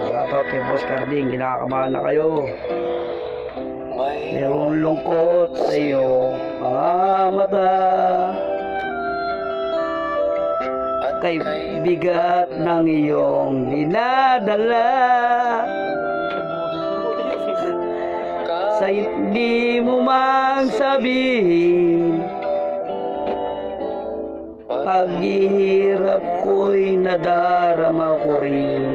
Shoutout kay Boss Carding, kinakabahan na kayo. Merong lungkot sa iyo mga mata, kay bigat ng iyong dinadala, sa hindi mo mang sabihin, paghihirap ko'y nadarama ko rin.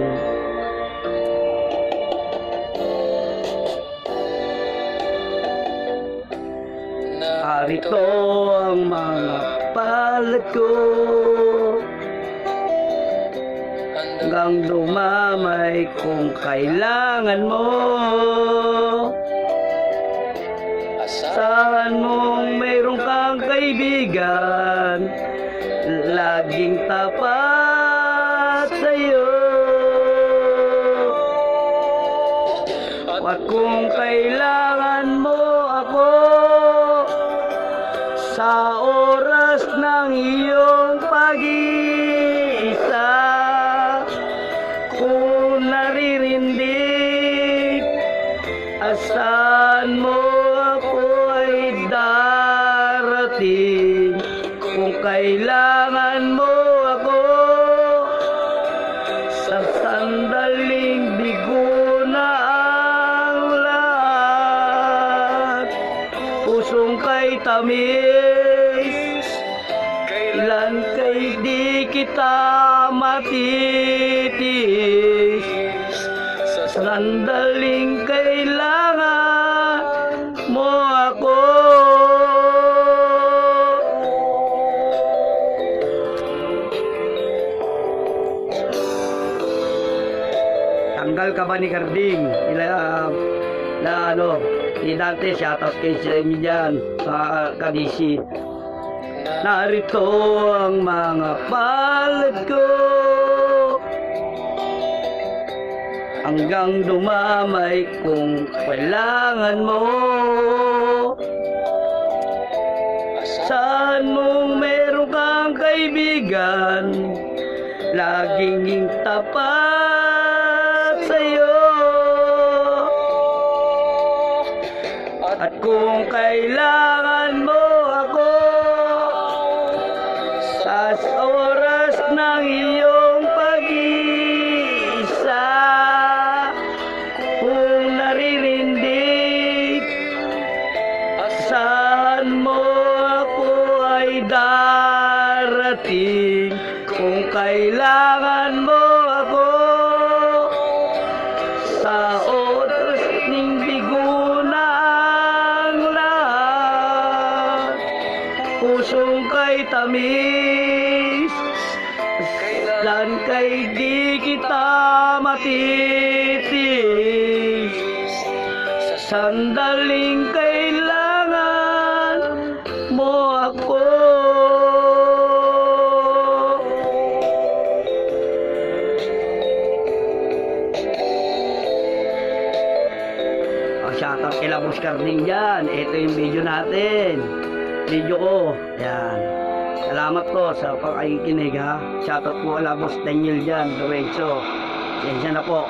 Narito ang mga palad ko, hanggang dumamay kung kailangan mo. Asahan mong mayroon kang kaibigan, laging tapat sa'yo. At kung kailangan mo ako, sa oras ng iyong pag-iisa, kung naririndig, asahan mo ako ay darating. Kung kailangan mo ako, sa sandaling bigo na ang lahat. Pusong kay tamis, kailan kay di kita matitis. Sa sandaling kailangan mo ako. Tanggal ka ba ni Carding? Si Dante, shoutout kay sa inyo dyan, sa Kadisi. Narito ang mga palad ko, hanggang dumamay kung kailangan mo. Saan mong meron kang kaibigan, laging tapat sa'yo. At kung kailangan mo ako, sa oras ng iyong pag-iisa, kung naririndig, asahan mo ako ay darating. Kung kailangan mo ako, sa oras ng bigo na ang lahat. Pusong kay tamis, kailan kay di kita matitis. Sa sandaling kailangan mo ako. Shoutout kay Boss Carding dyan. Ito yung video natin. Video ko. Yan. Salamat po sa pag-ikinig ha. Shoutout po kay Boss Daniel dyan. Lorenzo. Sensya na po.